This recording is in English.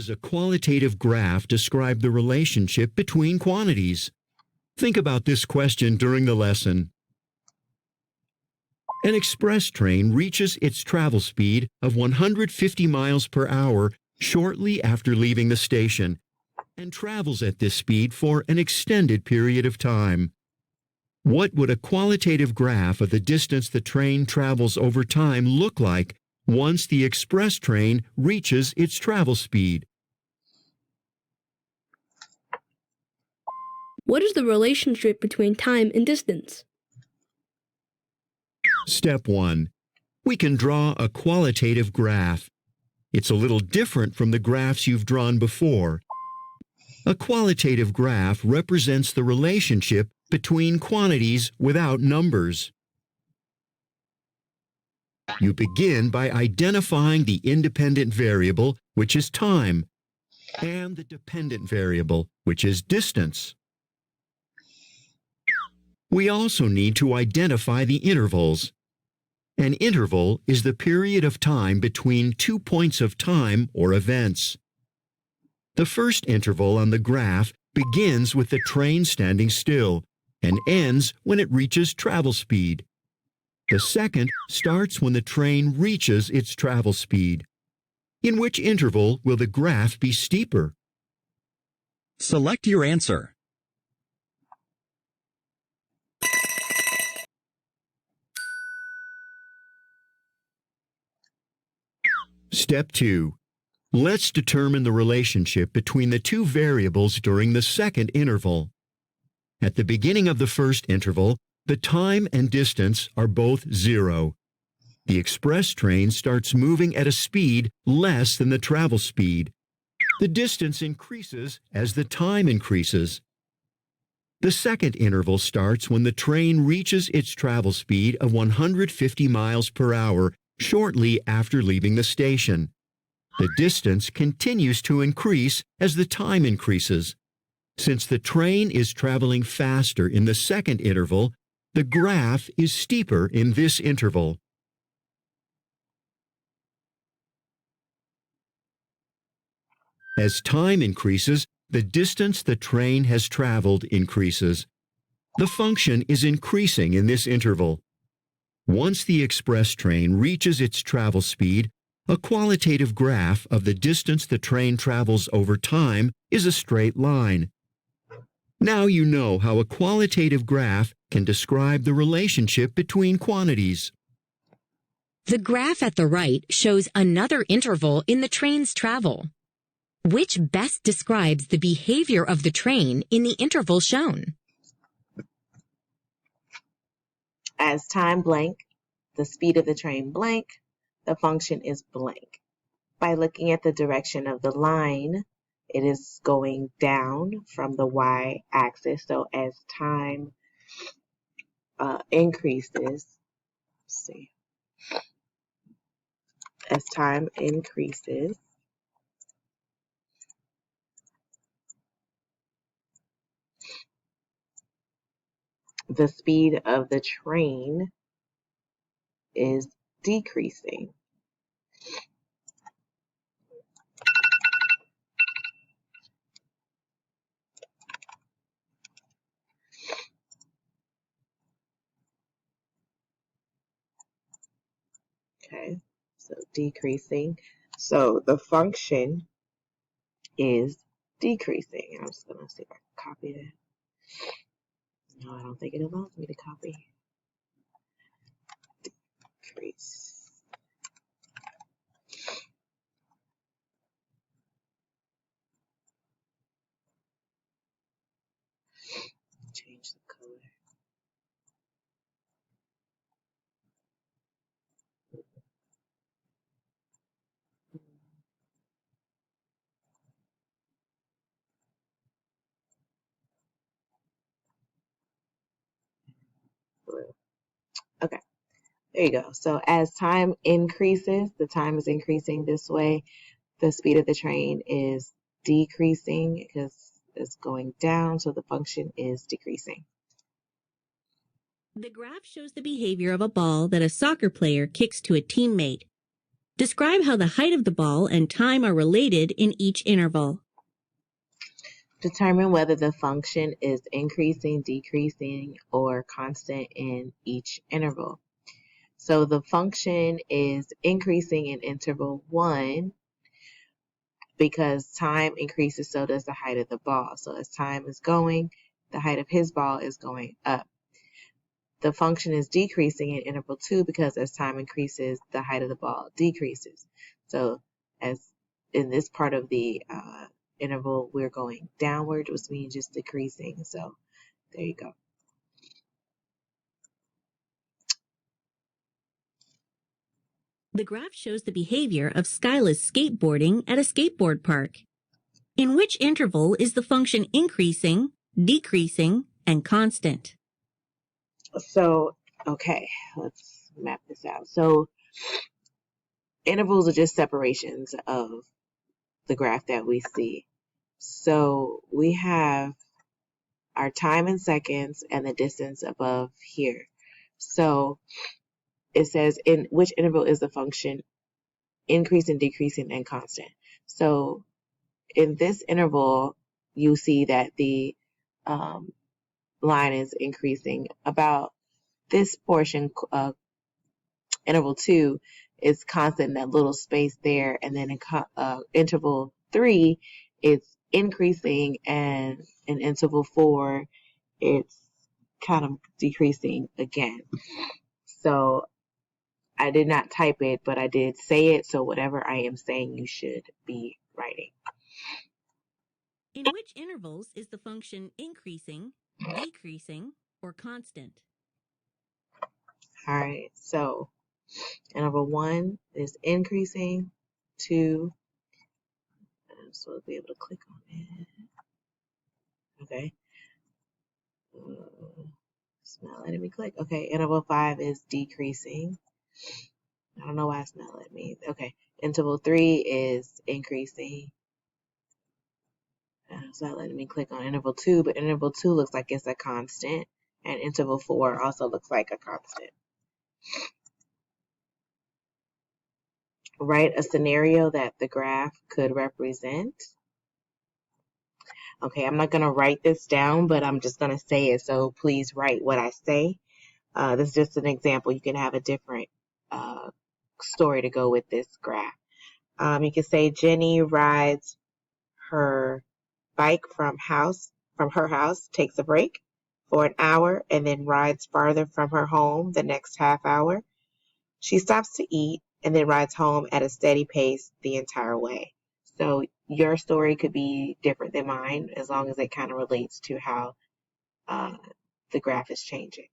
does a qualitative graph describe the relationship between quantities? Think about this question during the lesson. An express train reaches its travel speed of 150 miles per hour shortly after leaving the station and travels at this speed for an extended period of time. What would a qualitative graph of the distance the train travels over time look like once the express train reaches its travel speed? What is the relationship between time and distance? Step 1. We can draw a qualitative graph. It's a little different from the graphs you've drawn before. A qualitative graph represents the relationship between quantities without numbers. You begin by identifying the independent variable, which is time, and the dependent variable, which is distance. We also need to identify the intervals. An interval is the period of time between 2 points of time or events. The first interval on the graph begins with the train standing still and ends when it reaches travel speed. The second starts when the train reaches its travel speed. In which interval will the graph be steeper? Select your answer. Step 2. Let's determine the relationship between the two variables during the second interval. At the beginning of the first interval, the time and distance are both 0. The express train starts moving at a speed less than the travel speed. The distance increases as the time increases. The second interval starts when the train reaches its travel speed of 150 miles per hour shortly after leaving the station. The distance continues to increase as the time increases. Since the train is traveling faster in the second interval, the graph is steeper in this interval. As time increases, the distance the train has traveled increases. The function is increasing in this interval. Once the express train reaches its travel speed, a qualitative graph of the distance the train travels over time is a straight line. Now you know how a qualitative graph can describe the relationship between quantities. The graph at the right shows another interval in the train's travel. Which best describes the behavior of the train in the interval shown? As time blank, the speed of the train blank, the function is blank. By looking at the direction of the line, it is going down from the y-axis. So as time increases, as time increases, the speed of the train is decreasing. Okay, so decreasing. So the function is decreasing. I'm just going to see if I can copy that. No, I don't think it allows me to copy. Decrease. Change the color. Blue. Okay, there you go. So as time increases, the time is increasing this way. The speed of the train is decreasing because it's going down, so the function is decreasing. The graph shows the behavior of a ball that a soccer player kicks to a teammate. Describe how the height of the ball and time are related in each interval. Determine whether the function is increasing, decreasing, or constant in each interval. So the function is increasing in interval 1 because time increases, so does the height of the ball. So as time is going, the height of his ball is going up. The function is decreasing in interval 2 because as time increases, the height of the ball decreases. So as in this part of the interval, we're going downward, which means just decreasing. So there you go. The graph shows the behavior of Skyla's skateboarding at a skateboard park. In which interval is the function increasing, decreasing, and constant? So, okay, let's map this out. So intervals are just separations of the graph that we see. So we have our time in seconds and the distance above here. So it says in which interval is the function increasing, decreasing, and constant. So in this interval, you see that the line is increasing. About this portion, interval 2 is constant in that little space there, and then in interval 3 it's increasing, and in interval 4 it's kind of decreasing again. So I did not type it, but I did say it, so whatever I am saying you should be writing. In which intervals is the function increasing, decreasing, or constant? All right, so interval 1 is increasing, 2, so we'll be able to click on it. Okay. It's not letting me click. Okay, interval 5 is decreasing. I don't know why it's not letting me. Okay, interval 3 is increasing. It's not letting me click on interval 2, but interval 2 looks like it's a constant, and interval 4 also looks like a constant. Write a scenario that the graph could represent. Okay, I'm not going to write this down, but I'm just going to say it, so please write what I say. This is just an example. You can have a different story to go with this graph. You can say Jenny rides her bike from her house, takes a break for an hour, and then rides farther from her home the next half hour. She stops to eat and then rides home at a steady pace the entire way. So your story could be different than mine as long as it kind of relates to how the graph is changing.